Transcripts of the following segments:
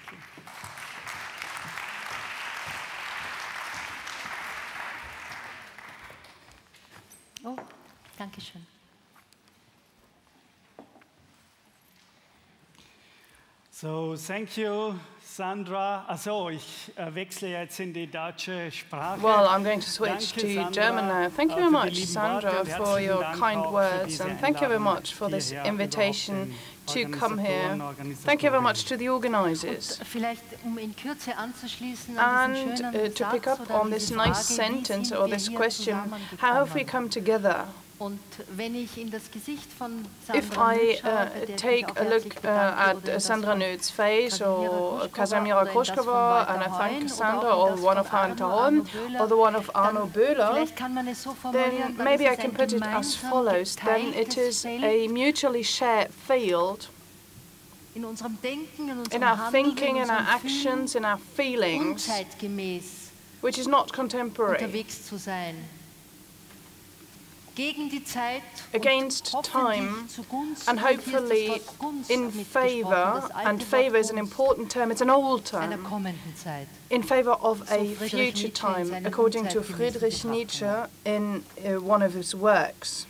Thank you. Oh, danke schön. So, thank you, Sandra. Also, ich wechsle jetzt in die deutsche Sprache. Well, I'm going to switch Danke, to Sandra, German now. Thank you very für die much, lieben Sandra, Worte und for herzlichen your Dank kind auch für words, diese and thank you very Einladung much for this hierher, invitation überhaupt to den come here. Organisatoren, Thank you very Organisatorinnen. much to the organizers. Vielleicht, in Kürze anzuschließen an diesen And schönen to pick Satz up oder on this diese nice Frage, wie sentence sind or wir this hier question, how have we zusammengekommen? come together? Und wenn ich in das Gesicht von If Sandra I Nüth schaue, bei der ich mich take auch a herzlich look bedanke, oder in at das Sandra von Nöth's face or Kasimira Kasimira Koschkova, Koschkova, and I oder in thank das von Sandra, Walter or Hoyn one of oder Walter Arno Hoyn, Böhler, or the one of Arno dann Böhler, vielleicht kann man es so formulieren, then maybe I dann can ist put es it ein as gemeinsam follows. Then it geteiltes is a Feld mutually shared field in unserem Denken, in in unserem our Handeln, thinking, in in our unserem actions, Fühlen, in our feelings, unzeitgemäß which is not contemporary, unterwegs zu sein. Gegen die Zeit against und time, hoffentlich zugunsten, and hier ist das hopefully Wort Gunst in mitgesprochen, favour, das alte and Wort favour is an Gunst important term, it's an old einer term, kommenden Zeit. in favour of So a Friedrich future Nietzsche in time, seinen according to unzeitgemäßen Friedrich Betrachtungen. Nietzsche in one of his works.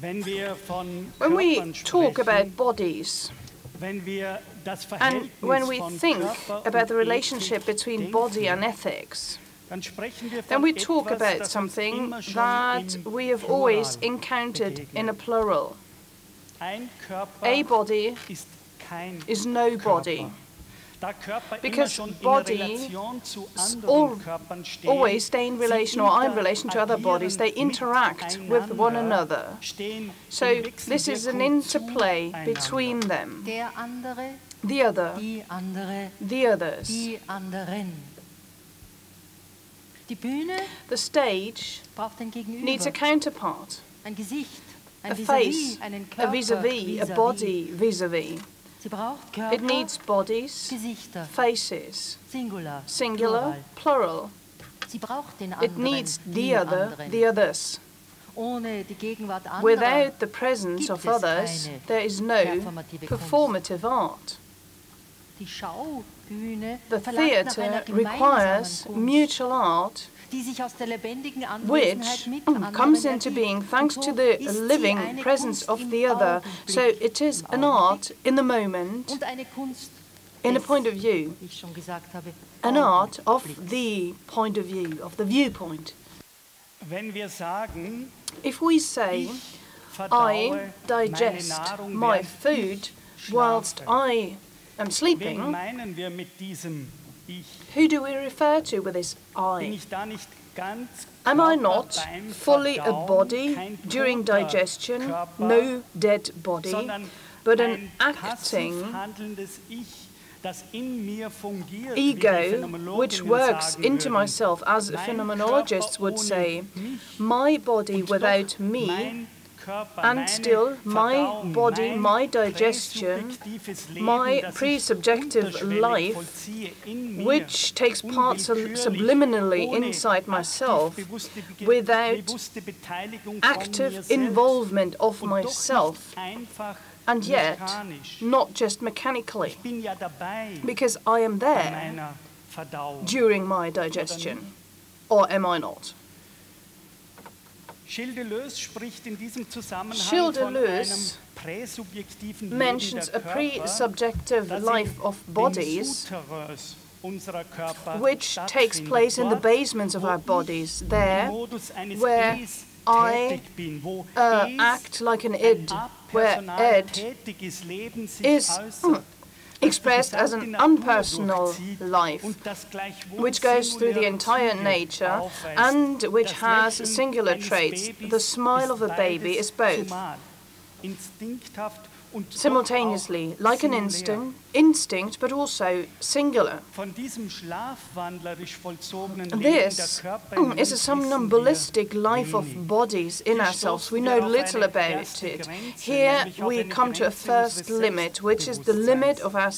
Wenn wir von When we Körpern talk sprechen, about bodies, wenn wir das and Verhältnis when we von think Körper about the und relationship Ethik between denken, body and ethics, dann sprechen wir then von we talk etwas, about das uns something immer schon that im we have always Plural encountered in a begegnet. plural. Ein Körper A body ist kein is no body, Körper. Da Körper immer because schon in body Relation zu all- anderen Körpern stehen, always stay in relation or are in relation to other bodies. They interagieren interact with one miteinander, another. stehen So in this is an Wechselwirkung interplay zueinander. between them. Der andere, The other, die andere, the others. die anderen. Die Bühne The stage braucht ein Gegenüber, needs a counterpart, ein Gesicht, a ein face, Vis-à-vis, einen a Körper, vis-à-vis, a body vis-à-vis. Sie braucht Körper, It needs bodies, Gesichter, faces, Singular, singular, Plural. plural. Sie braucht den It anderen, needs die the other, anderen. the others. Ohne die Gegenwart anderer Without the presence gibt of es others, keine there is no performative Kunst. performative art. Die Schaubühne The verlangt nach einer theatre gemeinsamen requires Kunst, mutual art, die sich aus der lebendigen which Anwesenheit mit anderen comes into ergibt. being thanks Und to so the ist sie living eine presence Kunst of im the other. Augenblick, So it is im an art Augenblick in the moment, und eine Kunst in a des, point of view, wie ich schon gesagt habe, an art of Augenblicks. the point of view, of the viewpoint. Wenn wir sagen, If we say, ich I verdaue digest meine Nahrung, my während food ich whilst schlafe. I am Wen sleeping, meinen wir mit diesem Ich? who do we refer to with this Bin I? ich da nicht ganz Am I Körper not beim fully a Verdauen, body kein during toter digestion, Körper, no dead body, sondern but ein an passiv acting handelndes Ich, das in mir fungiert, wie die ego Phänomenologinnen which works sagen into würden. myself, as Mein phenomenologists Körper would ohne say, mich my body und without doch me, mein Körper, and meine still my Verdauung, body, mein my digestion, präsubjektives Leben, my das ich pre-subjective unterschwellig life, vollziehe in mir, which takes part unwillkürlich, subliminally ohne inside myself, aktiv without bewusste Beteiligung von mir active selbst involvement of und doch myself, nicht einfach and yet mechanisch. not just mechanically, Ich bin ja dabei because I am bei there meiner Verdauung. during my digestion. Or am I not? Gilles Deleuze spricht in diesem Zusammenhang Gilles von einem Deleuze präsubjektiven Leben mentions der a Körper, pre-subjective das life im of bodies Souterrains unserer Körper which takes stattfindet. place in the Dort, basements of wo our ich bodies, im there Modus eines where Es I tätig bin, wo Es act like an id, where apersonal id tätiges Leben sich is äußert. expressed as an unpersonal life, which goes through the entire nature and which has singular traits. The smile of a baby is both, simultaneously, like an instinct, but also singular. This is a somnambulistic life of bodies in ourselves. We know little about it. Here we come to a first limit, which is the limit of our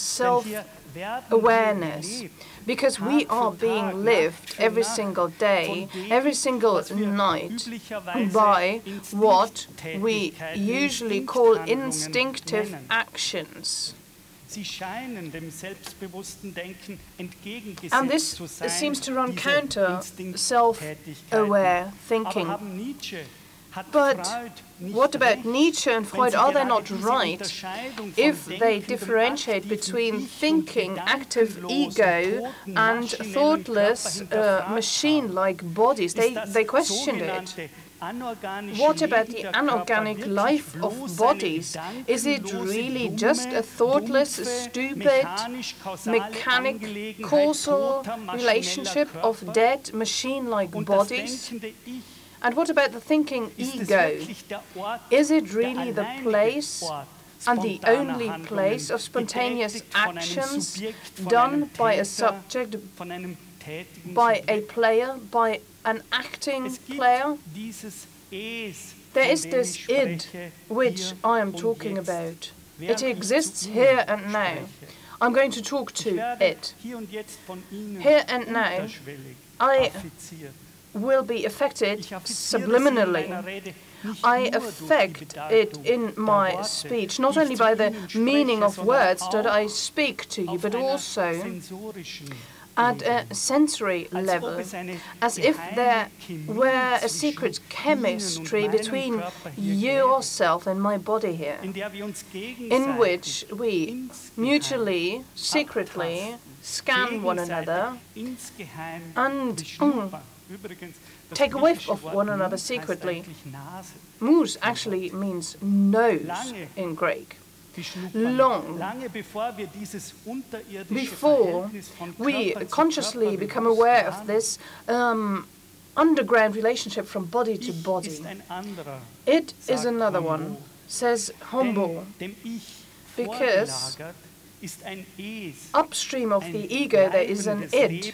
awareness, because we are being lived every single day, every single night, by what we usually call instinctive actions. And this seems to run counter self-aware thinking. But what about Nietzsche and Freud? Are they not right if they differentiate between thinking, active ego, and thoughtless, machine-like bodies? They questioned it. What about the anorganic life of bodies? Is it really just a thoughtless, stupid, mechanic, causal relationship of dead, machine-like bodies? And what about the thinking ego? Is it really the place and the only place of spontaneous actions done by a subject, by a player, by an acting player? There is this id which I am talking about. It exists here and now. I'm going to talk to it. Here and now, I will be affected subliminally. I affect it in my speech, not only by the meaning of words that I speak to you, but also at a sensory level, as if there were a secret chemistry between yourself and my body here, in which we mutually, secretly scan one another and take a whiff of one another secretly. Mus actually means nose in Greek. Long before we consciously become aware of this underground relationship from body to body. It is another one, says Hombo, because upstream of the ego there is an id,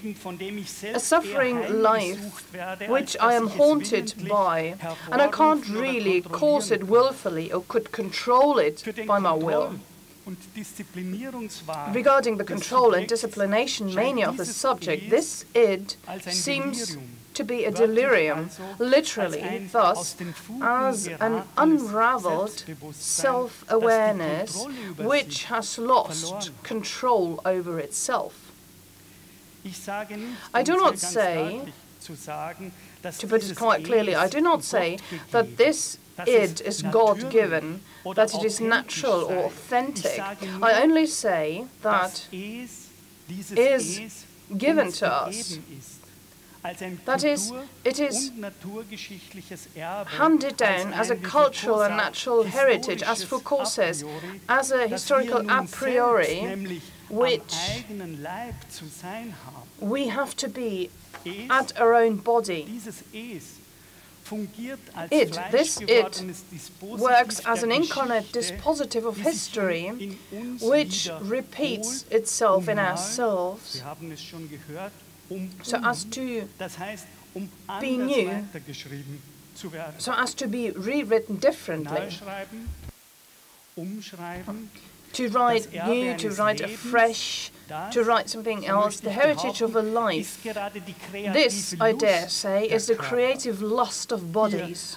a suffering life which I am haunted by, and I can't really cause it willfully or could control it by my will. Regarding the control and disciplination mania of the subject, this id seems to be a delirium, literally, thus, as an unraveled self-awareness which has lost control over itself. I do not say, to put it quite clearly, I do not say that this id is God-given, that it is natural or authentic. I only say that is given to us. That is, it is handed down as a cultural and natural heritage, as Foucault says, as a historical a priori, which we have to be at our own body. This works as an incarnate dispositive of history, which repeats itself in ourselves, so as to be new, so as to be rewritten differently, to write new, to write afresh, to write something else, the heritage of a life. This, I dare say, is the creative lust of bodies.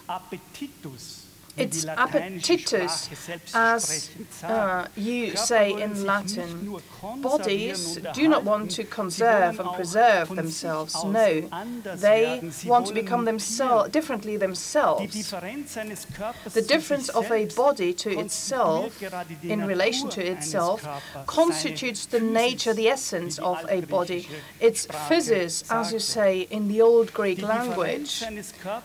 It's appetitus, as you say in Latin. Bodies do not want to conserve and preserve themselves. No, they want to become differently themselves. The difference of a body to itself, in relation to itself, constitutes the nature, the essence of a body. It's physis, as you say in the old Greek language.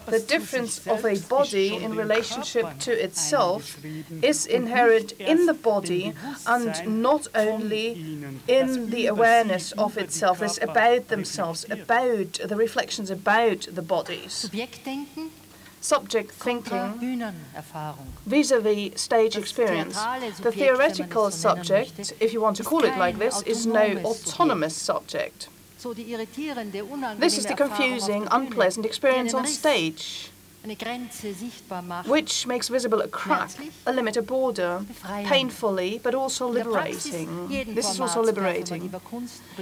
The difference of a body in relationship to itself is inherent in the body and not only in the awareness of itself. It's about themselves, about the reflections about the bodies. Subject thinking vis-à-vis stage experience. The theoretical subject, if you want to call it like this, is no autonomous subject. This is the confusing, unpleasant experience on stage. which makes visible a crack, a limit, a border, painfully, but also liberating. This is also liberating.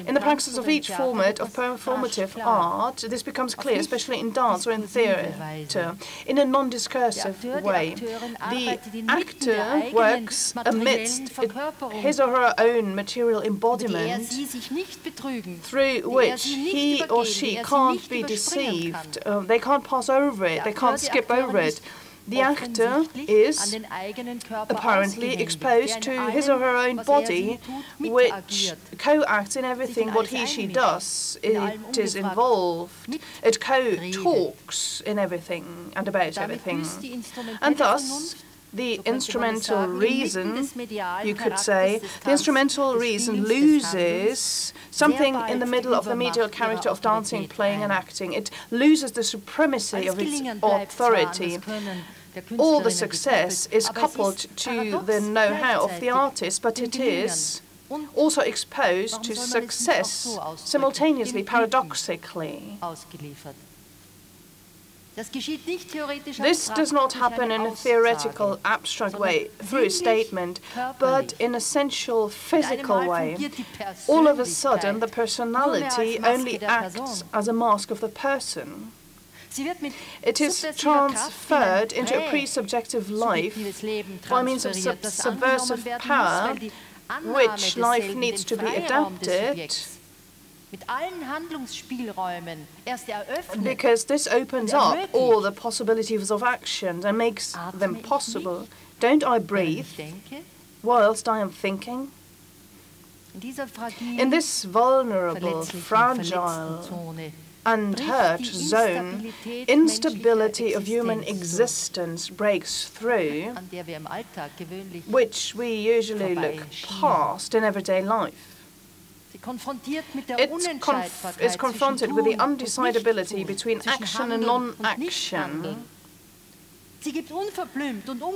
In the practice of each format of performative art, this becomes clear, especially in dance or in theatre, in a non-discursive way. The actor works amidst his or her own material embodiment, through which he or she can't be deceived. They can't pass over it, they can't skip over it. The actor is apparently exposed to his or her own body, which co-acts in everything what he/she does. It is involved. It co-talks in everything and about everything. And thus, the instrumental reason, you could say, the instrumental reason loses something in the middle of the medial character of dancing, playing and acting. It loses the supremacy of its authority. All the success is coupled to the know-how of the artist, but it is also exposed to success simultaneously, paradoxically. This does not happen in a theoretical, abstract way, through a statement, but in a sensual, physical way. All of a sudden, the personality only acts as a mask of the person. It is transferred into a pre-subjective life by means of subversive power, which life needs to be adapted, because this opens up all the possibilities of action and makes them possible. Don't I breathe whilst I am thinking? In this vulnerable, fragile and hurt zone, instability of human existence breaks through, which we usually look past in everyday life. It is confronted with the undecidability between action and non-action,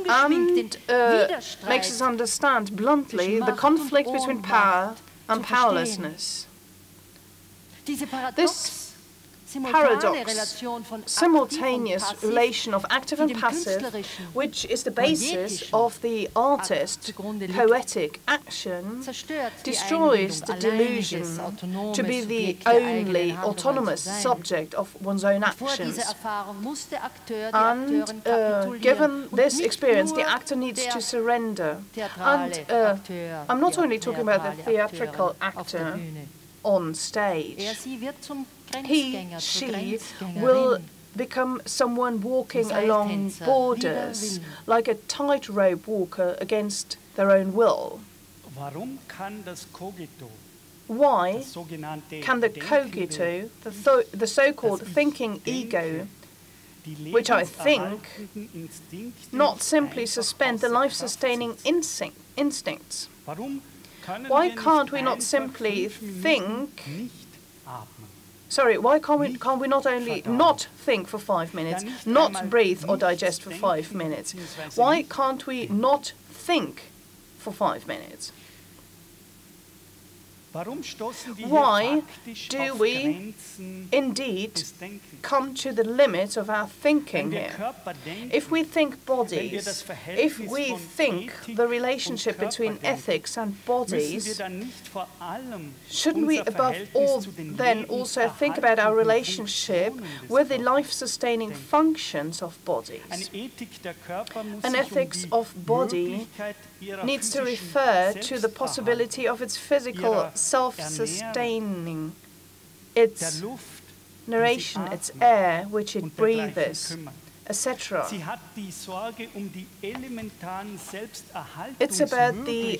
and makes us understand bluntly the conflict between power and powerlessness. This paradox, simultaneous relation of active and passive, which is the basis of the artist's poetic action, destroys the delusion to be the only autonomous subject of one's own actions. And given this experience, the actor needs to surrender. And I'm not only talking about the theatrical actor on stage. He, she will become someone walking along borders, like a tightrope walker against their own will. Why can the cogito, the so-called thinking ego, which I think, not simply suspend the life-sustaining instincts? Why can't we not simply think? Sorry, why can't we not only not think for 5 minutes, not breathe or digest for 5 minutes? Why can't we not think for 5 minutes? Why do we indeed come to the limit of our thinking here? If we think bodies, if we think the relationship between ethics and bodies, shouldn't we above all then also think about our relationship with the life-sustaining functions of bodies? An ethics of body needs to refer to the possibility of its physical self-sustaining, its narration, its air which it breathes, etc. It's about the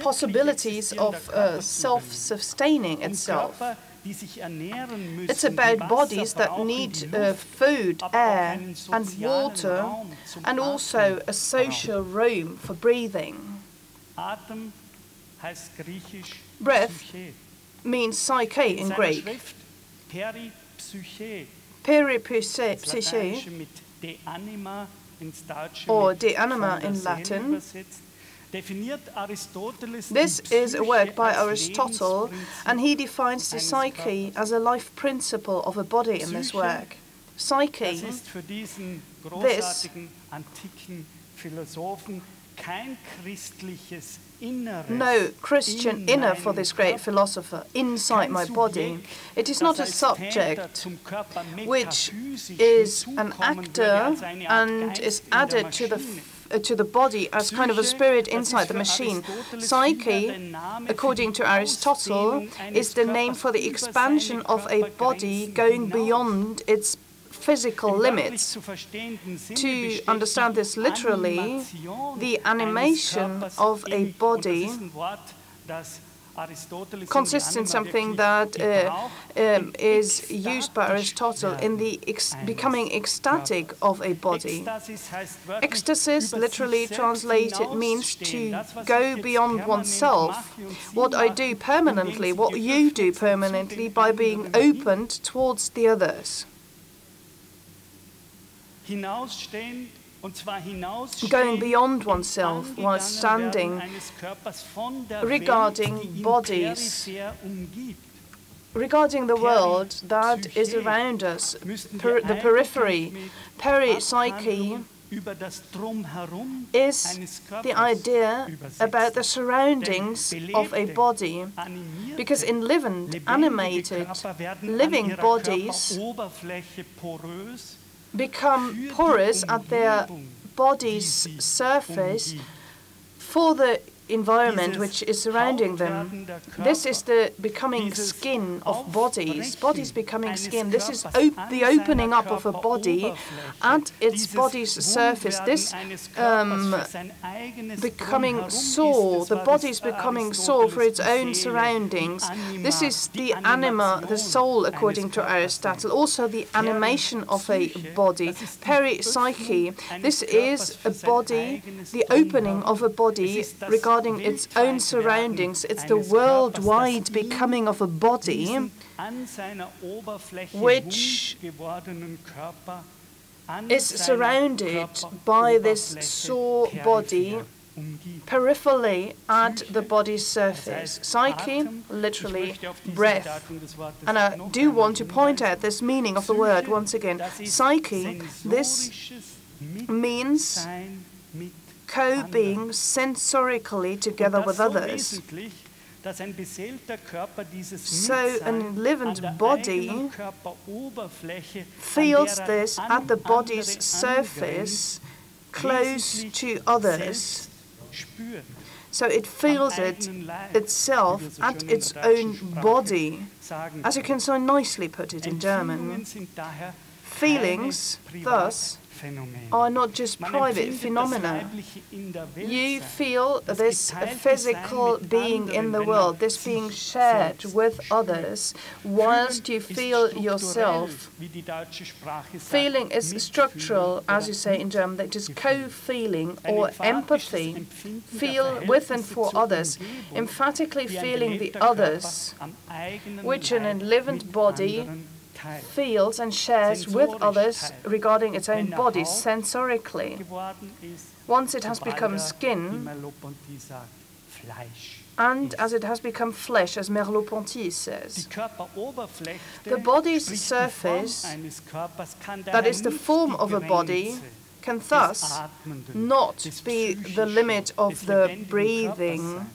possibilities of self-sustaining itself. It's about bodies that need food, air and water, and also a social room for breathing. Breath means psyche in Greek. Peripsyche, or de anima in Latin. This is a work by Aristotle, and he defines the psyche as a life principle of a body in this work. psyche, Das ist für diesen this, großartigen antiken Philosophen kein christliches Inneres. no Christian inner for this great philosopher, inside my body. It is not a subject which is an actor and is added to the body as kind of a spirit inside the machine. Psyche, according to Aristotle, is the name for the expansion of a body going beyond its physical limits. To understand this literally, the animation of a body consists in something that is used by Aristotle in the becoming ecstatic of a body. Ecstasis, literally translated, means to go beyond oneself. What I do permanently, what you do permanently, by being opened towards the others. Going beyond oneself while standing, regarding bodies, regarding the world that is around us, the periphery. Peripsyche is the idea about the surroundings of a body, because in living, animated, living bodies become porous at their body's surface for the environment which is surrounding them. This is the becoming skin of bodies, bodies becoming skin. This is the opening up of a body at its body's surface. This becoming soul, the body's becoming soul for its own surroundings. This is the anima, the soul, according to Aristotle. Also the animation of a body. Peripsyche, this is a body, the opening of a body regarding its own surroundings. It's the worldwide becoming of a body which is surrounded by this sore body peripherally at the body's surface. Psyche, literally breath. And I do want to point out this meaning of the word once again. Psyche, this means co-being sensorically together with others. So an living body feels this at the body's surface, close to others. So it feels it itself at its own body, as you can so nicely put it in German. Feelings, thus, are not just private phenomena. You feel this physical being in the world, this being shared with others, whilst you feel yourself. Feeling is structural, as you say in German, that is co-feeling or empathy. Feel with and for others, emphatically feeling the others, which in a living body feels and shares with others regarding its own body sensorically. Once it has become skin, and as it has become flesh, as Merleau-Ponty says. The body's surface, that is the form of a body, can thus not be the limit of the breathing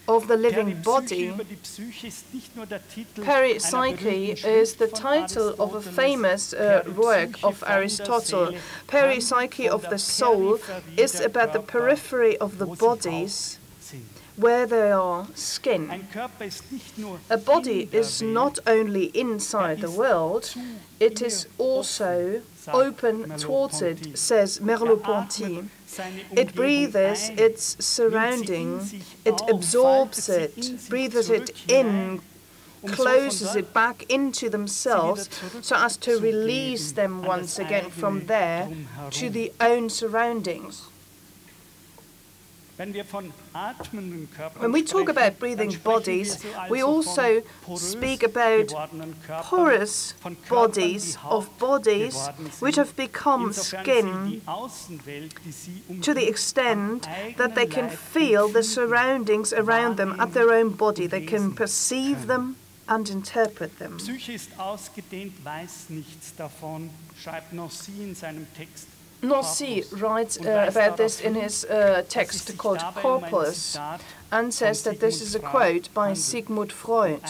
of the living body. Peripsyche is the title of a famous work of Aristotle. Peripsyche of the soul is about the periphery of the bodies where they are skin. A body is not only inside the world, it is also open towards it, says Merleau-Ponty. It breathes its surrounding, it absorbs it, breathes it in, closes it back into themselves so as to release them once again from there to the own surroundings. When we talk about breathing bodies, we also speak about porous bodies, of bodies which have become skin to the extent that they can feel the surroundings around them at their own body. They can perceive them and interpret them. Psyche ist ausgedehnt, weiß nichts davon, schreibt Nancy in seinem Text. Nancy writes about this in his text called Corpus, and says that this is a quote by Sigmund Freud,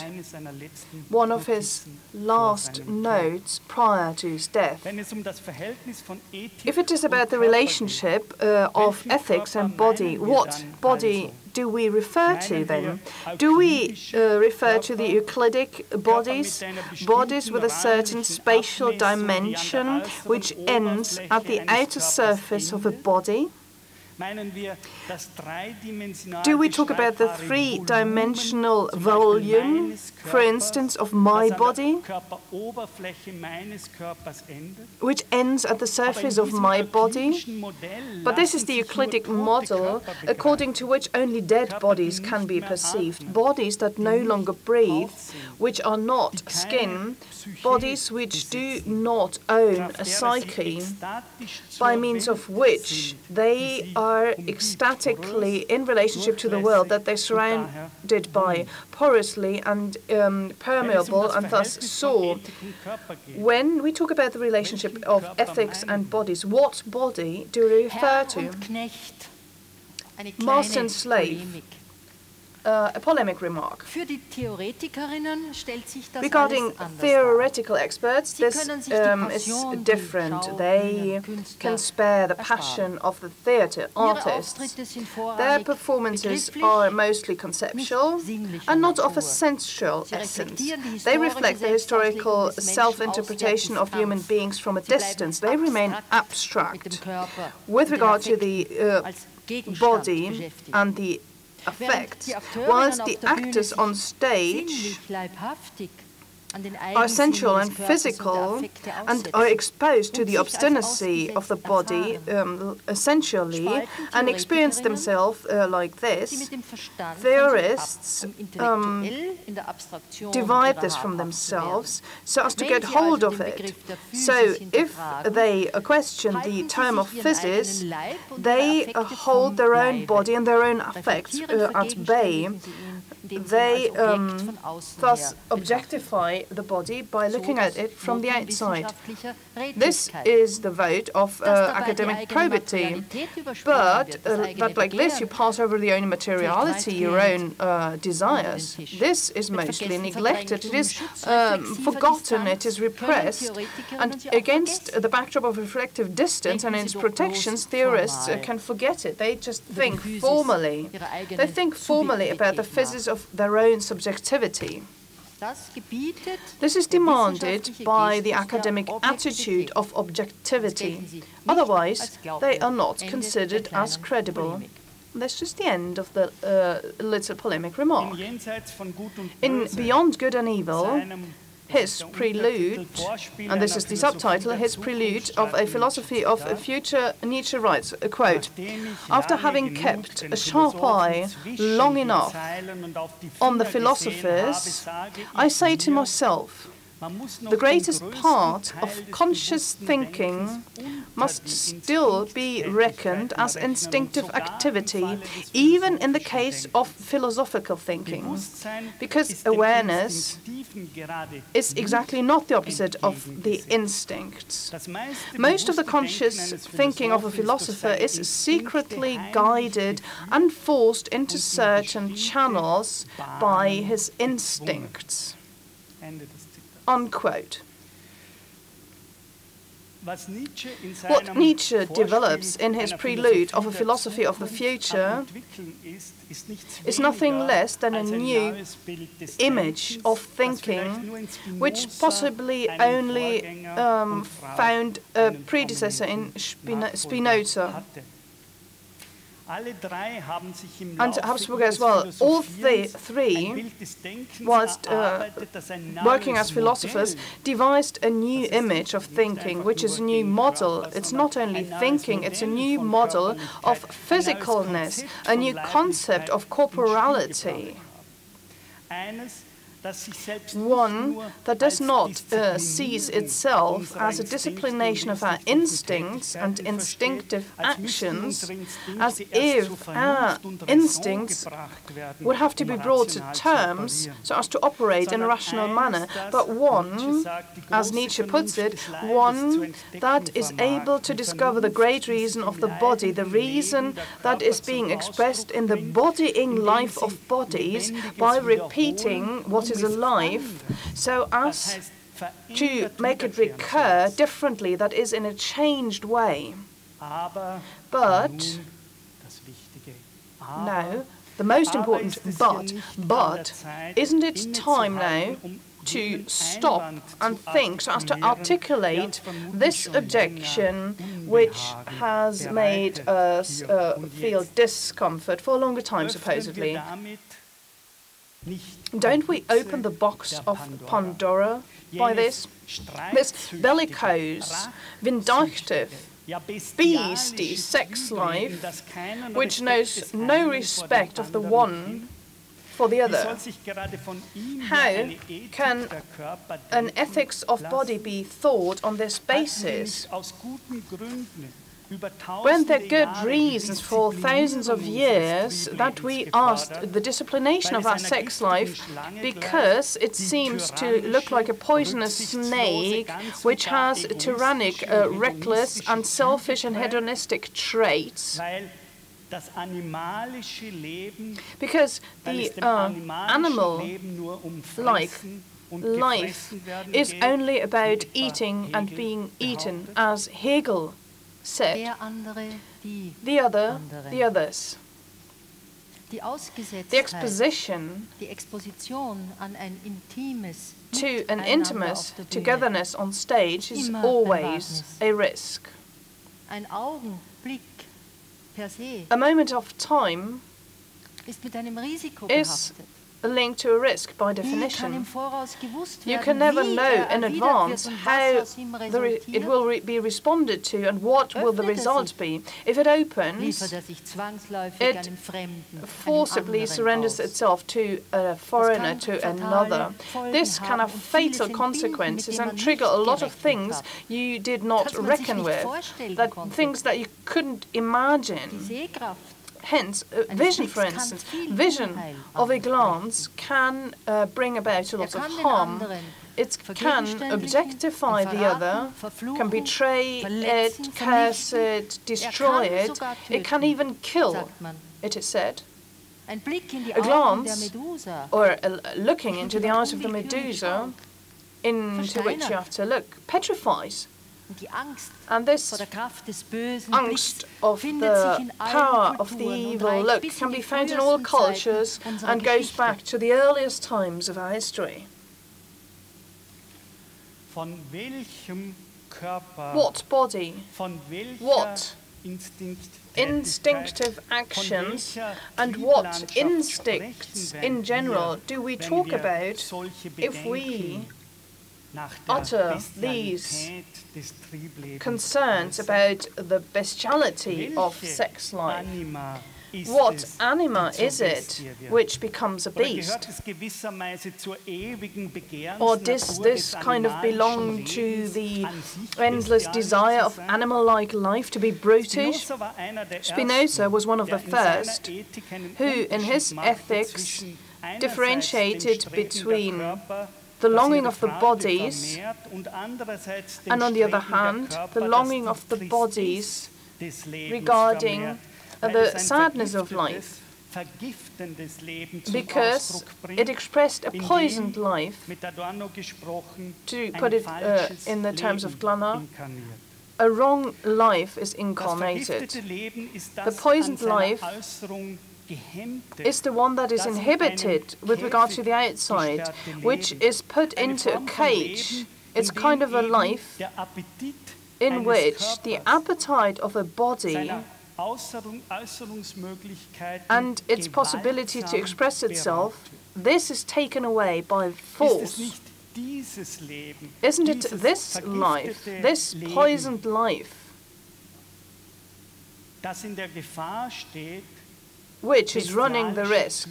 one of his last notes prior to his death. If it is about the relationship of ethics and body, what body do we refer to then? Do we refer to the Euclidic bodies, bodies with a certain spatial dimension which ends at the outer surface of a body? Do we talk about the three-dimensional volume, for instance, of my body, which ends at the surface of my body? But this is the Euclidic model, according to which only dead bodies can be perceived, bodies that no longer breathe, which are not skin, bodies which do not own a psyche, by means of which they are ecstatically in relationship to the world that they're surrounded by, porously and permeable, and thus soar. When we talk about the relationship of ethics and bodies, what body do we refer to? Master and slave. A polemic remark. Regarding theoretical experts, this is different. They can spare the passion of the theatre artists. Their performances are mostly conceptual and not of a sensual essence. They reflect the historical self-interpretation of human beings from a distance. They remain abstract. With regard to the body and the effects, whilst the actors on stage are sensual and physical and are exposed to the obstinacy of the body essentially and experience themselves like this, theorists divide this from themselves so as to get hold of it. So if they question the term of physis, they hold their own body and their own affects at bay. They thus objectify the body by looking at it from the outside. This is the vote of academic probity. But that like this you pass over the own materiality, your own desires. This is mostly neglected. It is forgotten, it is repressed. And against the backdrop of reflective distance and its protections, theorists can forget it. They just think formally. They think formally about the physics of their own subjectivity. This is demanded by the academic attitude of objectivity. Otherwise, they are not considered as credible. That's just the end of the little polemic remark. In Beyond Good and Evil, his prelude, and this is the subtitle, his prelude of a philosophy of a future, Nietzsche writes, a quote, "After having kept a sharp eye long enough on the philosophers, I say to myself, the greatest part of conscious thinking must still be reckoned as instinctive activity, even in the case of philosophical thinking, because awareness is exactly not the opposite of the instincts. Most of the conscious thinking of a philosopher is secretly guided and forced into certain channels by his instincts." Unquote. What Nietzsche develops in his prelude of a philosophy of the future is nothing less than a new image of thinking, which possibly only found a predecessor in Spinoza. And Habsburger as well. All the three, whilst working as philosophers, devised a new image of thinking, which is a new model. It's not only thinking, it's a new model of physicalness, a new concept of corporality. one that does not sees itself as a disciplination of our instincts and instinctive actions, as if our instincts would have to be brought to terms so as to operate in a rational manner, but one, as Nietzsche puts it, one that is able to discover the great reason of the body, the reason that is being expressed in the bodying life of bodies by repeating what is alive, so as to make it recur differently, that is, in a changed way. But, now, the most important but, isn't it time now to stop and think so as to articulate this objection which has made us feel discomfort for a longer time, supposedly? Don't we open the box of Pandora by this? This bellicose, vindictive, beastly sex life, which knows no respect of the one for the other. How can an ethics of body be thought on this basis? Weren't there good reasons for thousands of years that we asked the disciplination of our sex life because it seems to look like a poisonous snake which has tyrannic, reckless and selfish and hedonistic traits? Because the animal life is only about eating and being eaten, as Hegel said. The others. The exposition to an intimate togetherness on stage is always a risk. A moment of time is linked to a risk by definition. You can never know in advance how it will be responded to and what will the result be. If it opens, it forcibly surrenders itself to a foreigner, to another. This can have fatal consequences and trigger a lot of things you did not reckon with, things that you couldn't imagine. Hence, vision, for instance, vision of a glance can bring about a lot of harm. It can objectify the other, can betray it, curse it, destroy it. It can even kill, it is said. A glance, or looking into the eyes of the Medusa, into which you have to look, petrifies. And this angst of the power of the evil look can be found in all cultures and goes back to the earliest times of our history. What body, what instinctive actions, and what instincts in general do we talk about if we utter these concerns about the bestiality of sex life? What anima is it which becomes a beast? Or does this kind of belong to the endless desire of animal-like life to be brutish? Spinoza was one of the first who, in his ethics, differentiated between the longing of the bodies, and on the other hand, the longing of the bodies regarding the sadness of life, because it expressed a poisoned life, to put it in the terms of Glanner. A wrong life is incarnated. The poisoned life is the one that is inhibited with regard to the outside, which is put into a cage. It's kind of a life in which the appetite of a body and its possibility to express itself, this is taken away by force. Isn't it this life, this poisoned life, which is running the risk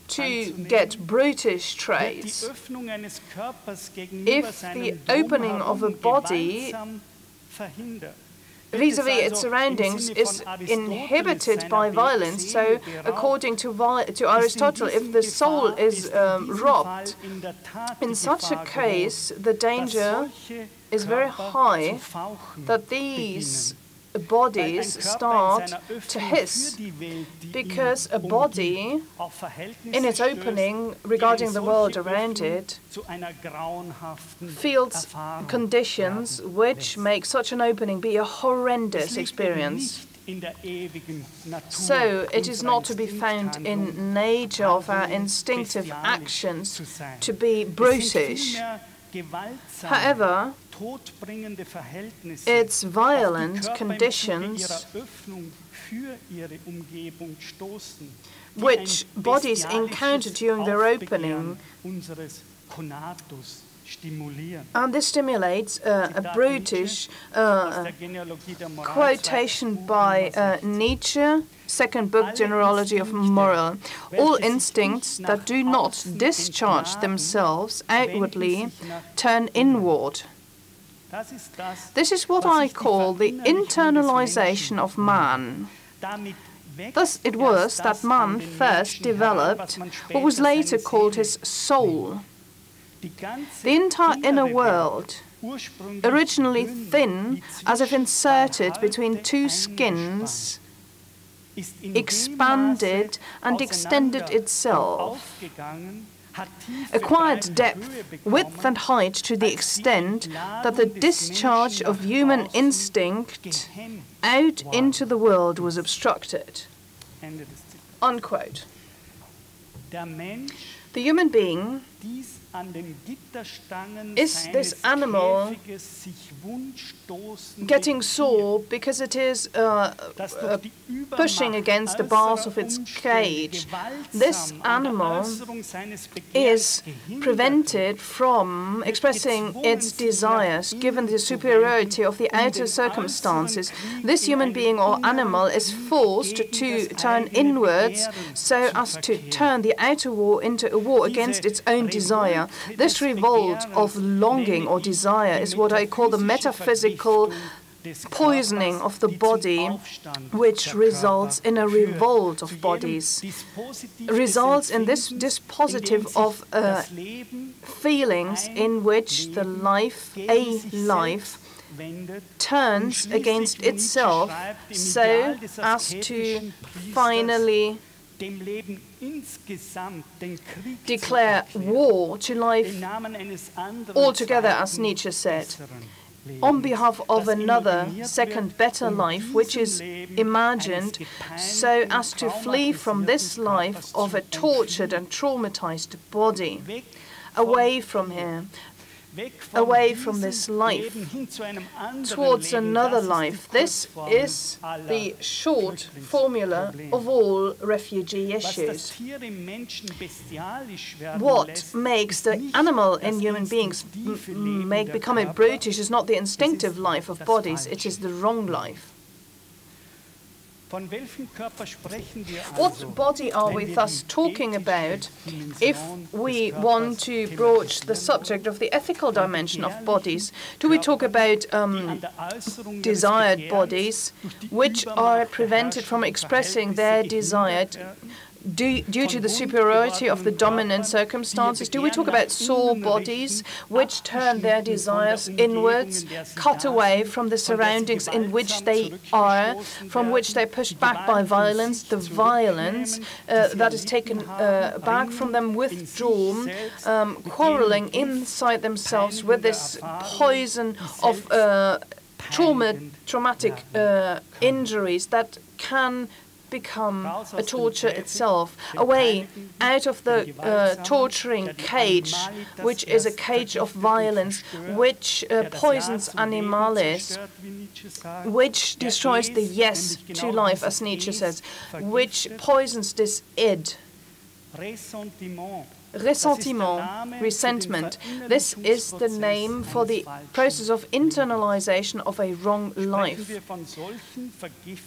to get brutish traits. If the opening of a body vis-à-vis its surroundings is inhibited by violence, so according to Aristotle, if the soul is robbed, in such a case the danger is very high that these bodies start to hiss, because a body in its opening regarding the world around it feels conditions which make such an opening be a horrendous experience. So it is not to be found in nature of our instinctive actions to be brutish. However, its violent conditions which bodies encounter during their opening, and this stimulates a brutish quotation by Nietzsche, second book, Genealogy of Moral. All instincts that do not discharge themselves outwardly turn inward. This is what I call the internalization of man. Thus it was that man first developed what was later called his soul. The entire inner world, originally thin, as if inserted between two skins, expanded and extended itself, acquired depth, width and height to the extent that the discharge of human instinct out into the world was obstructed. Unquote. The human being is this animal getting sore because it is pushing against the bars of its cage. This animal is prevented from expressing its desires given the superiority of the outer circumstances. This human being or animal is forced to turn inwards so as to turn the outer war into a war against its own desire. This revolt of longing or desire is what I call the metaphysical poisoning of the body, which results in a revolt of bodies, results in this dispositive of feelings in which the life, a life, turns against itself so as to finally declare war to life altogether, as Nietzsche said, on behalf of another, second, better life, which is imagined so as to flee from this life of a tortured and traumatized body, away from here, away from this life, towards another life. This is the short formula of all refugee issues. What makes the animal in human beings become a brutish is not the instinctive life of bodies, it is the wrong life. What body are we thus talking about if we want to broach the subject of the ethical dimension of bodies? Do we talk about desired bodies which are prevented from expressing their desired due to the superiority of the dominant circumstances? Do we talk about sore bodies which turn their desires inwards, cut away from the surroundings in which they are, from which they're pushed back by violence, the violence that is taken back from them, withdrawn, quarreling inside themselves with this poison of traumatic injuries that can become a torture itself, away out of the torturing cage, which is a cage of violence, which poisons animalis, which destroys the yes to life, as Nietzsche says, which poisons this id. Ressentiment, resentment. This is the name for the process of internalization of a wrong life.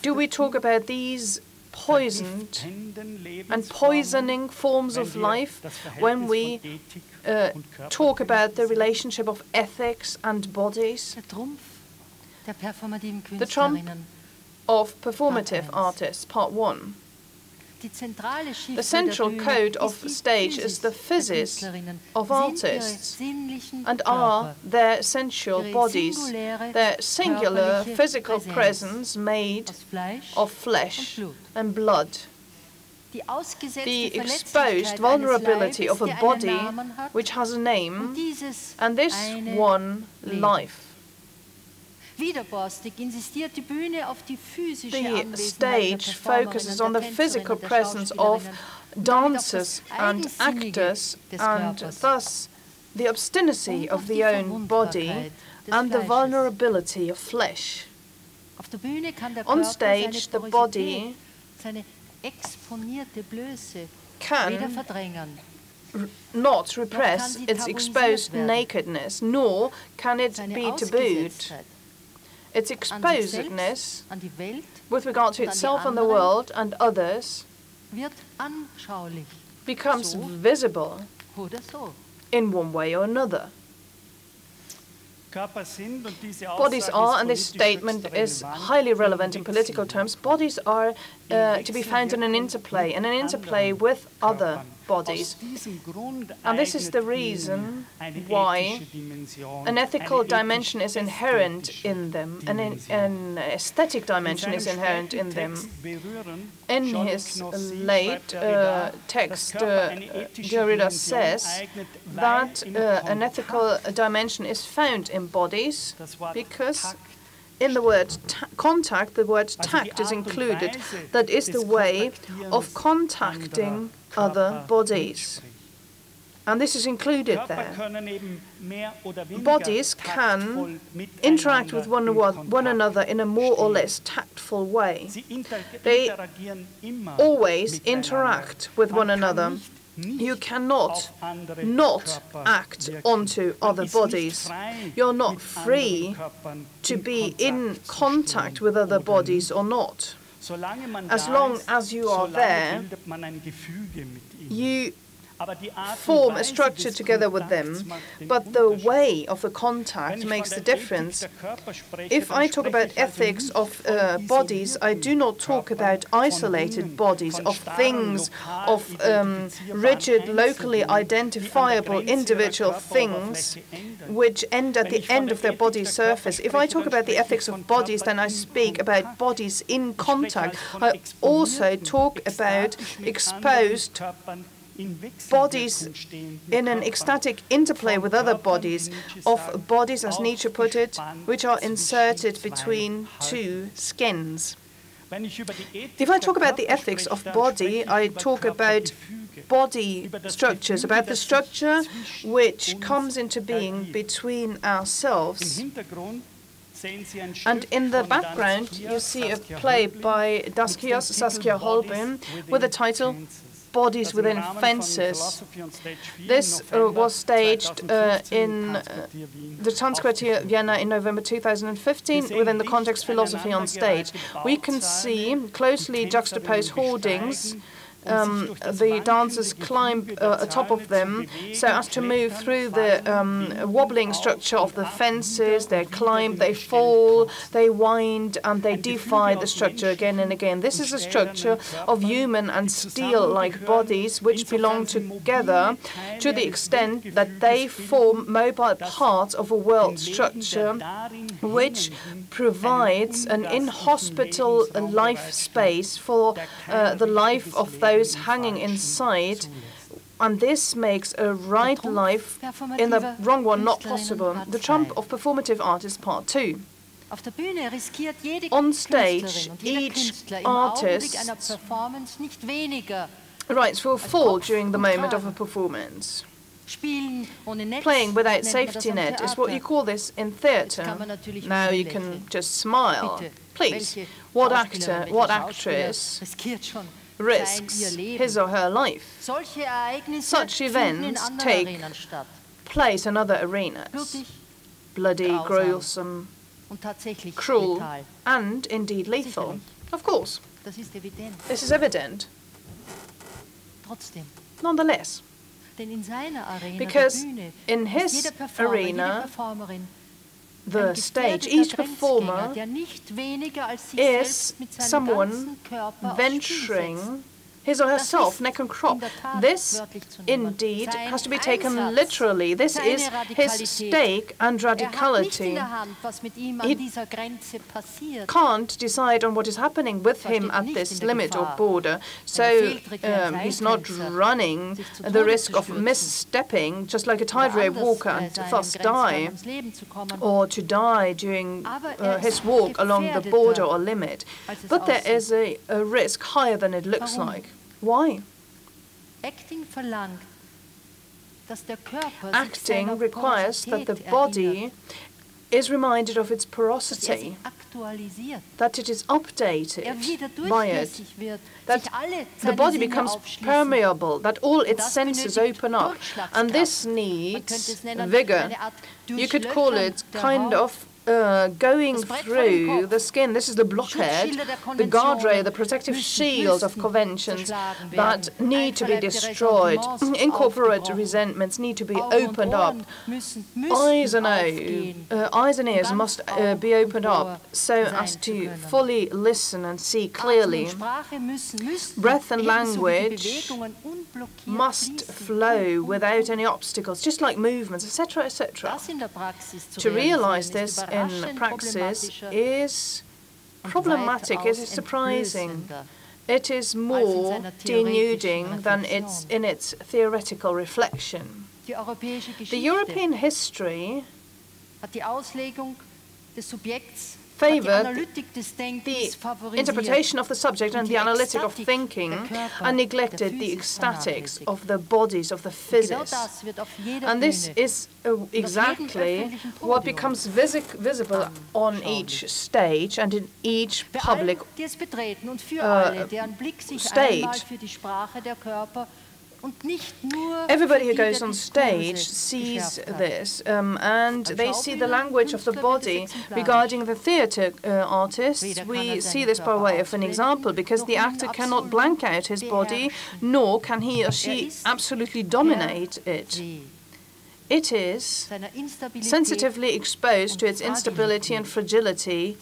Do we talk about these poisoned and poisoning forms of life when we talk about the relationship of ethics and bodies. The trump of performative artists, part 1. The central code of stage is the physis of artists and are their sensual bodies, their singular physical presence made of flesh and blood. The exposed vulnerability of a body which has a name, and this one life. The stage focuses on the physical presence of dancers and actors, and thus the obstinacy of the own body and the vulnerability of flesh. On stage, the body can not repress its exposed nakedness, nor can it be tabooed. Its exposedness with regard to itself and the world and others becomes visible in one way or another. Bodies are, and this statement is highly relevant in political terms, bodies are to be found in an interplay with other bodies. And this is the reason why an ethical dimension is inherent in them, an aesthetic dimension is inherent in them. In his late text, Derrida says that an ethical dimension is found in bodies because in the word contact, the word tact is included. That is the way of contacting other bodies. And this is included there. Bodies can interact with one another in a more or less tactful way. They always interact with one another. You cannot not act onto other bodies. You're not free to be in contact with other bodies or not. As long as you are there, you form a structure together with them, but the way of the contact makes the difference. If I talk about ethics of bodies, I do not talk about isolated bodies, of things, of rigid, locally identifiable individual things which end at the end of their body surface. If I talk about the ethics of bodies, then I speak about bodies in contact. I also talk about exposed bodies in an ecstatic interplay with other bodies, of bodies, as Nietzsche put it, which are inserted between two skins. If I talk about the ethics of body, I talk about body structures, about the structure which comes into being between ourselves. And in the background, you see a play by Saskia Holbein with the title Bodies Within Fences. This was staged in the Tanzkongress Vienna in November 2015 within the context Philosophy on Stage. We can see closely juxtaposed hoardings. The dancers climb atop of them so as to move through the wobbling structure of the fences. They climb, they fall, they wind, and they defy the structure again and again. This is a structure of human and steel-like bodies which belong together to the extent that they form mobile parts of a world structure which provides an inhospitable life space for the life of those hanging inside, and this makes a right life in the wrong one not possible. The trump of performative art is part 2. On stage, each artist rights will fall during the moment of a performance. Playing without safety net is what you call this in theatre. Now you can just smile. Please, what actor, what actress risks his or her life? Such events take place in other arenas. Bloody, gruesome, cruel, and indeed lethal. Of course. This is evident. Nonetheless, because in his arena, the stage, each performer is someone venturing his or herself, neck and crop. This, indeed, has to be taken literally. This is his stake and radicality. He can't decide on what is happening with him at this limit or border, so he's not running the risk of misstepping, just like a tightrope walker, and thus die, or to die during his walk along the border or limit. But there is a risk higher than it looks like. Why? Acting requires that the body is reminded of its porosity, that it is updated by it, that the body becomes permeable, that all its senses open up. And this needs vigor. You could call it kind of going through the skin. This is the blockhead, the guardrail, the protective shield of conventions that need to be destroyed. Incorporate resentments need to be opened up. Eyes and ears must be opened up so as to fully listen and see clearly. Breath and language must flow without any obstacles, just like movements, etc., etc. To realize this in praxis is problematic, it is surprising. It is more denuding than it's in its theoretical reflection. The European history favoured the interpretation of the subject and the analytic of thinking and neglected the ecstatics of the bodies of the physicists. And this is exactly what becomes visible on each stage and in each public stage. Everybody who goes on stage sees this, and they see the language of the body. Regarding the theatre artists, we see this by way of an example, because the actor cannot blank out his body, nor can he or she absolutely dominate it. It is sensitively exposed to its instability and fragility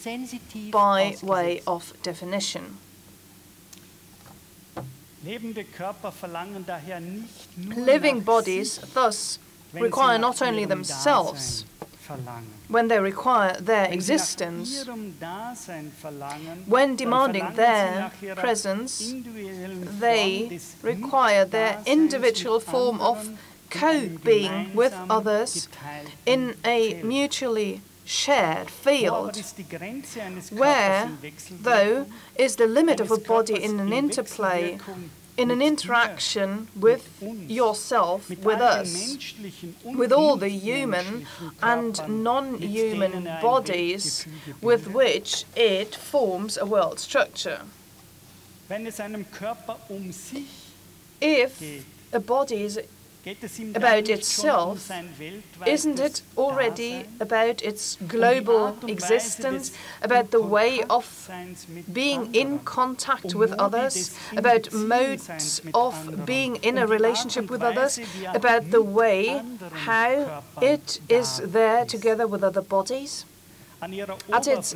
by way of definition. Living bodies thus require not only themselves, when they require their existence, when demanding their presence, they require their individual form of co-being with others in a mutually shared field. Where, though, is the limit of a body in an interplay, in an interaction with yourself, with us, with all the human and non-human bodies with which it forms a world structure? If a body is about itself, isn't it already about its global existence, about the way of being in contact with others, about modes of being in a relationship with others, about the way how it is there together with other bodies? At its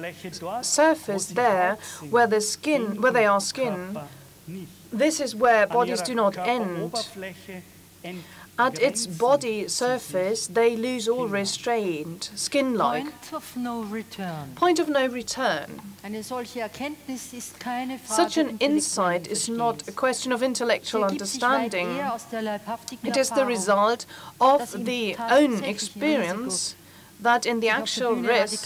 surface there, where they are skin, this is where bodies do not end. At its body surface, they lose all restraint, skin-like. Point of no return. Such an insight is not a question of intellectual understanding. It is the result of the own experience that in the actual risk,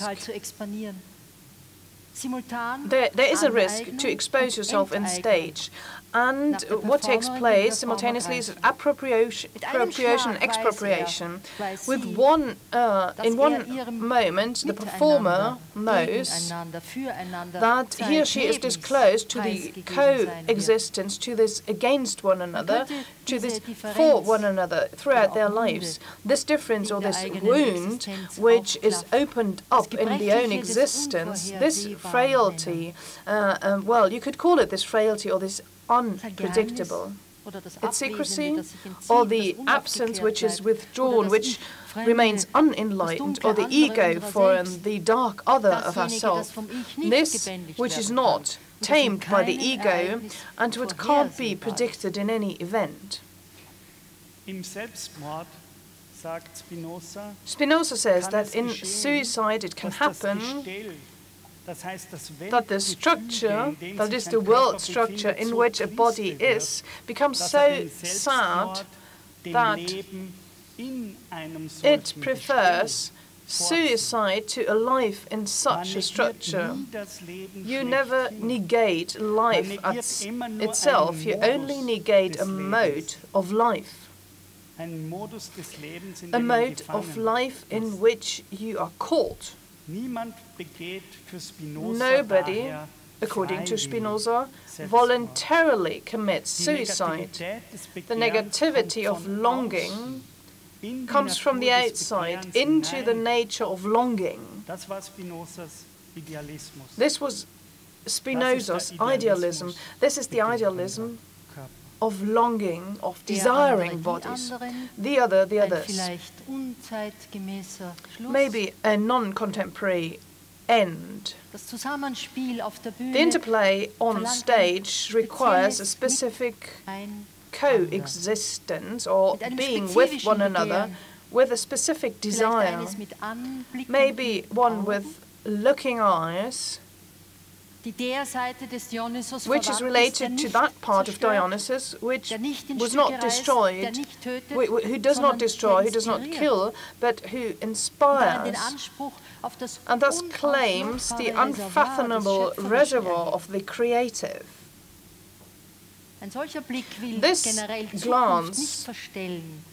there is a risk to expose yourself on stage. And what takes place simultaneously is appropriation and expropriation. With in one moment, the performer knows that he or she is disclosed to the coexistence, to this against one another, to this for one another throughout their lives. This difference or this wound, which is opened up in the own existence, this frailty, well, you could call it this frailty or this unpredictable. It's secrecy, or the absence which is withdrawn, which remains unenlightened, or the ego for the dark other of ourselves. This which is not tamed by the ego and which can't be predicted in any event. Spinoza says that in suicide it can happen that the structure, that is the world structure in which a body is, becomes so sad that it prefers suicide to a life in such a structure. You never negate life itself, you only negate a mode of life. A mode of life in which you are caught. Nobody, according to Spinoza, voluntarily commits suicide. The negativity of longing comes from the outside into the nature of longing. This was Spinoza's idealism. This is the idealism of longing, of desiring bodies. The others. Maybe a non-contemporary end. The interplay on stage requires a specific coexistence or being with one another with a specific desire. Maybe one with looking eyes, which is related to that part of Dionysus which was not destroyed, who does not destroy, who does not kill, but who inspires, and thus claims the unfathomable reservoir of the creative. This glance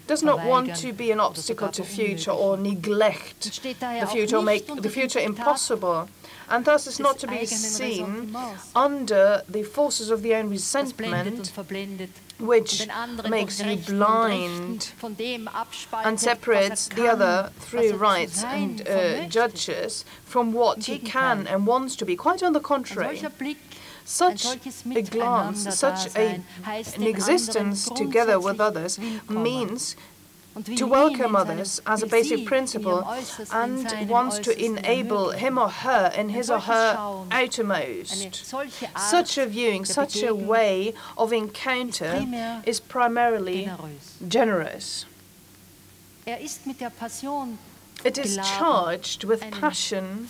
does not want to be an obstacle to future or neglect the future or make the future impossible, and thus is not to be seen under the forces of the own resentment, which makes you blind and separates the other through rights and judges from what he can and wants to be. Quite on the contrary. Such a glance, such an existence together with others means to welcome others as a basic principle and wants to enable him or her in his or her outermost. Such a viewing, such a way of encounter is primarily generous. It is charged with passion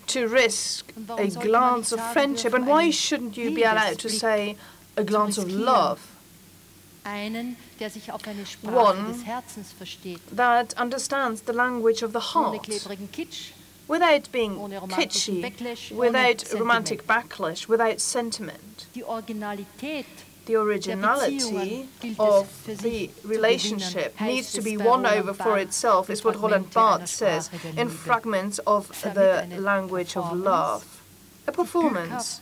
to risk a glance of friendship. And why shouldn't you be allowed to say a glance of love? One that understands the language of the heart, without being kitschy, without romantic backlash, without sentiment. The originality of the relationship needs to be won over for itself, is what Roland Barthes says in Fragments of the Language of Love. A performance,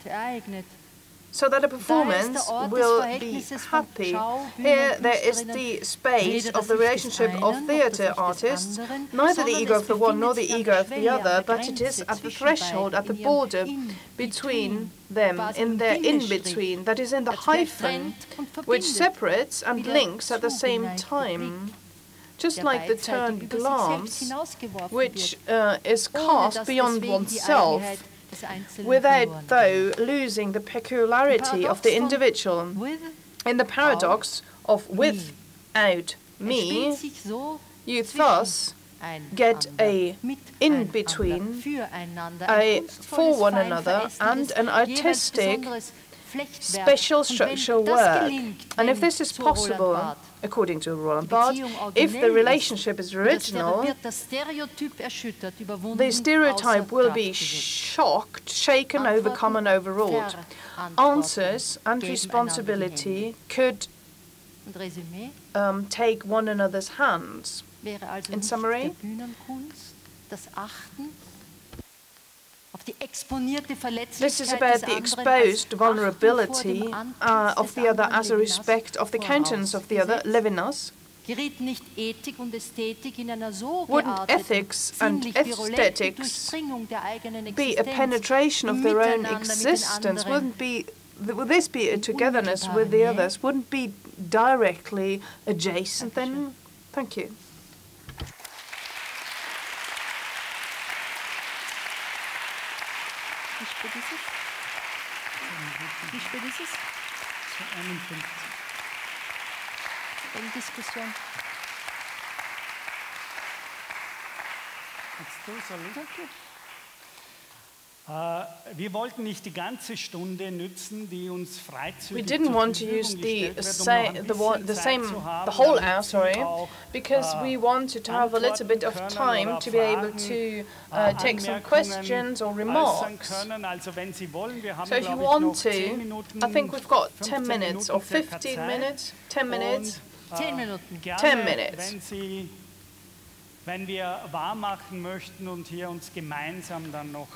so that a performance will be happy. Here there is the space of the relationship of theatre artists, neither the ego of the one nor the ego of the other, but it is at the threshold, at the border between them, in their in-between, that is in the hyphen, which separates and links at the same time. Just like the turned glance, which is cast beyond oneself, without, though, losing the peculiarity of the individual. In the paradox of without me, you thus get a in-between, a for one another, and an artistic special structural work. And if this is possible, according to Roland Barthes, if the relationship is original, the stereotype will be shocked, shaken, overcome, and overruled. Answers and responsibility could take one another's hands. In summary, this is about the exposed vulnerability of the other as a respect of the countenance of the other, Levinas. Wouldn't ethics and aesthetics be a penetration of their own existence? Would this be a togetherness with the others? Wouldn't be directly adjacent then? Thank you. Wie spät ist es? 51. Diskussion. Wir wollten nicht die ganze Stunde nützen, die uns freizügig We didn't want to use the whole hour, because we wanted to have a little bit of time to be able to take some questions or remarks. So if you want to, I think we've got 10 minutes or 15 minutes, 10 minutes. 10 Minuten. 10 minutes. Wenn wir wahr machen möchten und hier uns gemeinsam dann noch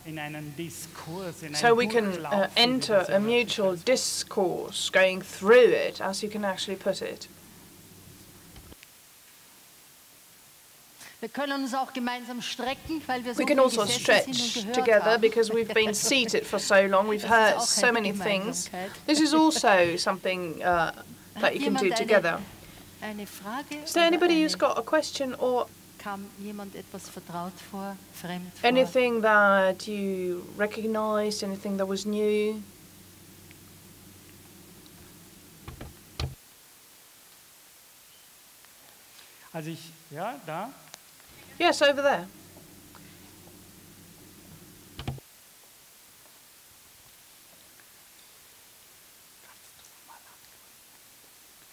in einen Diskurs, in so we can enter a mutual discourse, going through it, as you can actually put it. Wir können uns auch gemeinsam strecken, weil wir so We can also stretch together because we've been seated for so long, we've heard so many things. This is also something that you can do together. Is there anybody who's got a question or anything that you recognized, anything that was new? Da. Yes, over there.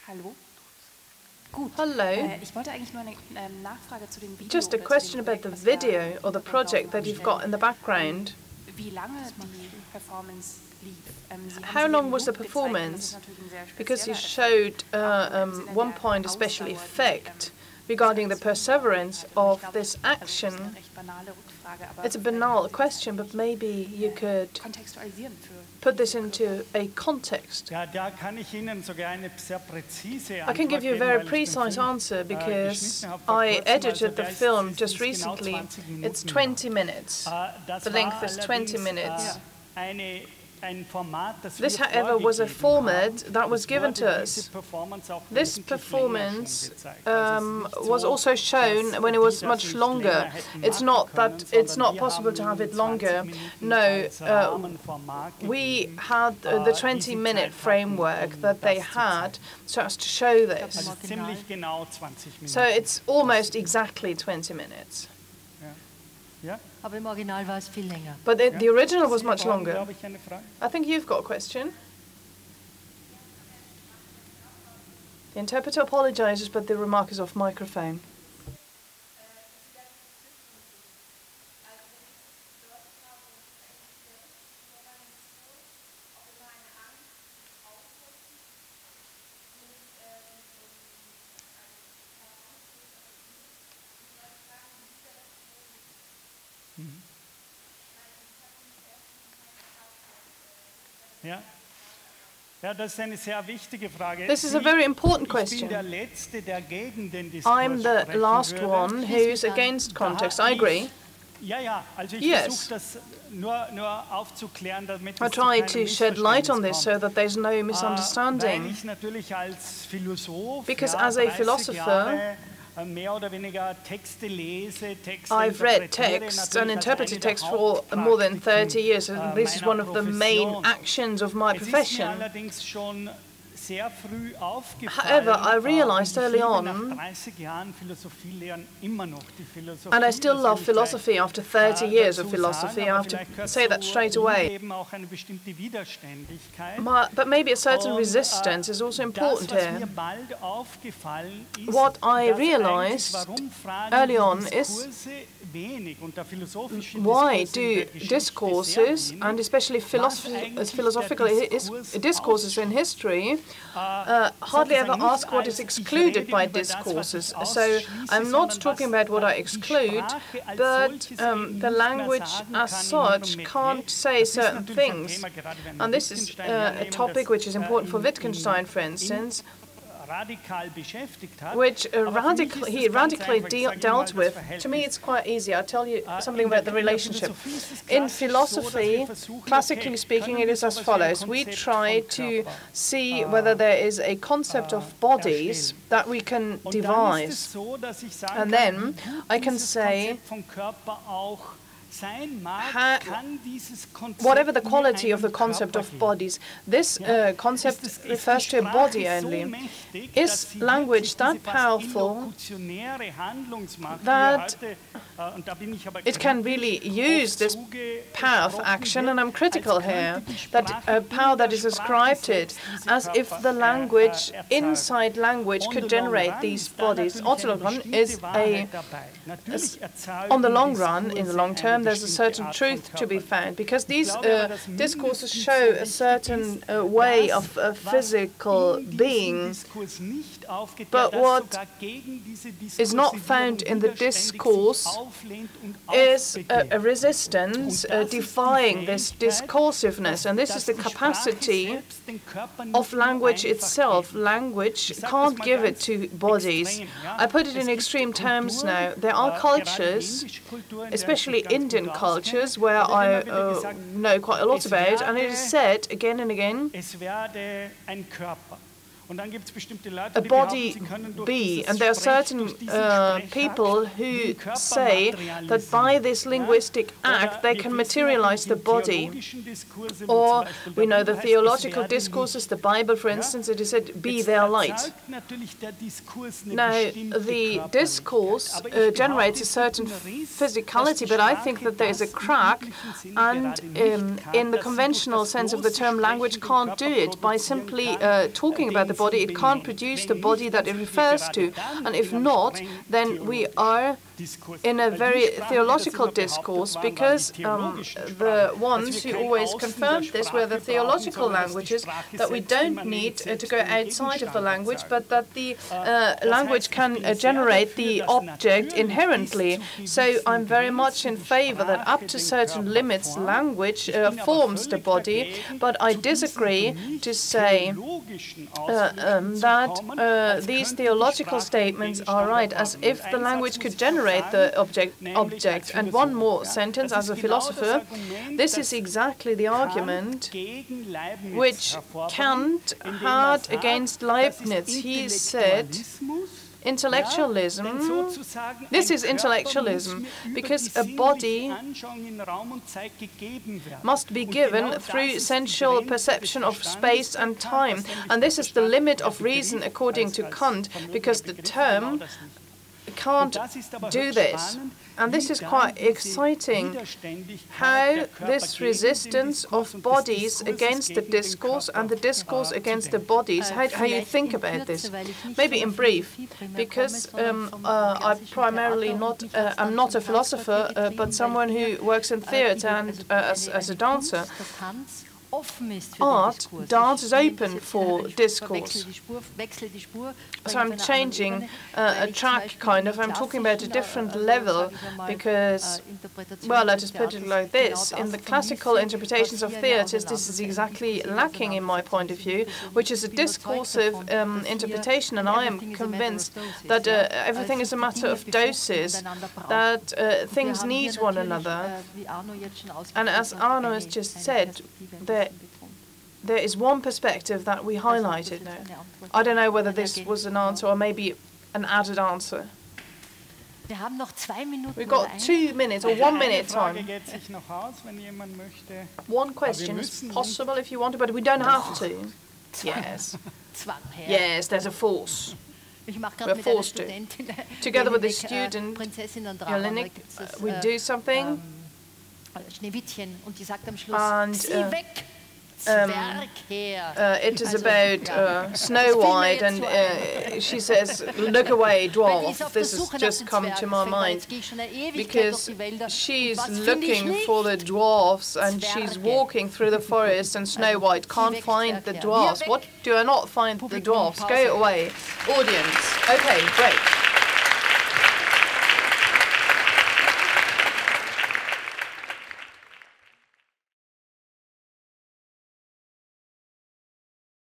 Hallo. Hello. Ich wollte eigentlich nur eine Nachfrage zu dem Video. Just a question about the video or the project that you've got in the background. Wie lange die Performance lief? How long was the performance? Because you showed one point, a special effect regarding the perseverance of this action. It's a banal question, but maybe you could put this into a context. I can give you a very precise answer because I edited the film just recently. It's 20 minutes. The length is 20 minutes. This, however, was a format that was given to us. This performance was also shown when it was much longer. It's not that it's not possible to have it longer. No, we had the 20-minute framework that they had so as to show this. So it's almost exactly 20 minutes. But the original was much longer. I think you've got a question. The interpreter apologizes, but the remark is off microphone. This is a very important question. I'm the last one who's against context. I agree. Yes. I try to shed light on this so that there's no misunderstanding. Because as a philosopher, I've read texts and interpreted texts for more than 30 years, and this is one of the main actions of my profession. However, I realized early on, and I still love philosophy after 30 years of philosophy, I have to say that straight away. But maybe a certain resistance is also important here. What I realized early on is why do discourses, and especially philosophical discourses in history, hardly ever ask what is excluded by discourses. So I'm not talking about what I exclude, but the language as such can't say certain things. And this is a topic which is important for Wittgenstein, for instance, which he radically dealt with. To me, it's quite easy. I'll tell you something about the relationship. In philosophy, classically speaking, it is as follows. We try to see whether there is a concept of bodies that we can devise. And then I can say, whatever the quality of the concept of bodies, this concept refers to a body only. Is language that powerful that it can really use this power of action? And I'm critical here, that power that is ascribed to it, as if the language, inside language, could generate these bodies. Autologon is on the long run, in the long term, there's a certain truth to be found, because these discourses show a certain way of physical being. But what is not found in the discourse is a resistance defying this discursiveness, and this is the capacity of language itself. Language can't give it to bodies. I put it in extreme terms now. There are cultures, especially Indian cultures, where I know quite a lot about, and it is said again and again, a body be, and there are certain people who say that by this linguistic act they can materialize the body. Or we know the theological discourses, the Bible for instance, it is said, be their light. Now the discourse generates a certain physicality, but I think that there is a crack, and in the conventional sense of the term, language can't do it. By simply talking about the body, it can't produce the body that it refers to. And if not, then we are in a very theological discourse, because the ones who always confirmed this were the theological languages, that we don't need to go outside of the language, but that the language can generate the object inherently. So I'm very much in favor that up to certain limits language forms the body, but I disagree to say that these theological statements are right, as if the language could generate the object. And one more sentence as a philosopher, this is exactly the argument which Kant had against Leibniz. He said, intellectualism, this is intellectualism, because a body must be given through sensual perception of space and time. And this is the limit of reason according to Kant, because the term can't do this. And this is quite exciting, how this resistance of bodies against the discourse and the discourse against the bodies, how you think about this. Maybe in brief, because I primarily I'm not a philosopher, but someone who works in theatre and as a dancer. Art, dance is open for discourse. So I'm changing a track, kind of. I'm talking about a different level because, well, let us put it like this. In the classical interpretations of theatres, this is exactly lacking in my point of view, which is a discursive interpretation, and I am convinced that everything is a matter of doses, that things need one another. And as Arno has just said, there is one perspective that we highlighted now. I don't know whether this was an answer or maybe an added answer. We've got 2 minutes or 1 minute time. One question is possible if you want to, but we don't have to. Yes. Zwang her. Yes, there's a force. Ich mache We're gerade mit einer forced to. Studentin Together with a Hellenic, student, Prinzessinnen-Drama, Hellenic, da gibt's das, we do something. Schneewittchen, und die sagt am Schluss, And, sieh weg, Zwerg her. It is Also, about ja. Snow Das fiel mir White, jetzt and she says, look away, Weil die dwarf. ist auf der This has Suche nach just den come Zwergen, to my deswegen, weil mind. jetzt gehe ich schon eine Ewigkeit durch Because die Wälder. she's Was finde ich looking nicht? for the dwarfs, and she's Zwerge. walking through the forest, and Snow White can't weg, find the Zwerg her. dwarfs. Hier What weg. do I not find the Publikum, dwarfs? Pause. Go away. Audience. Okay, break.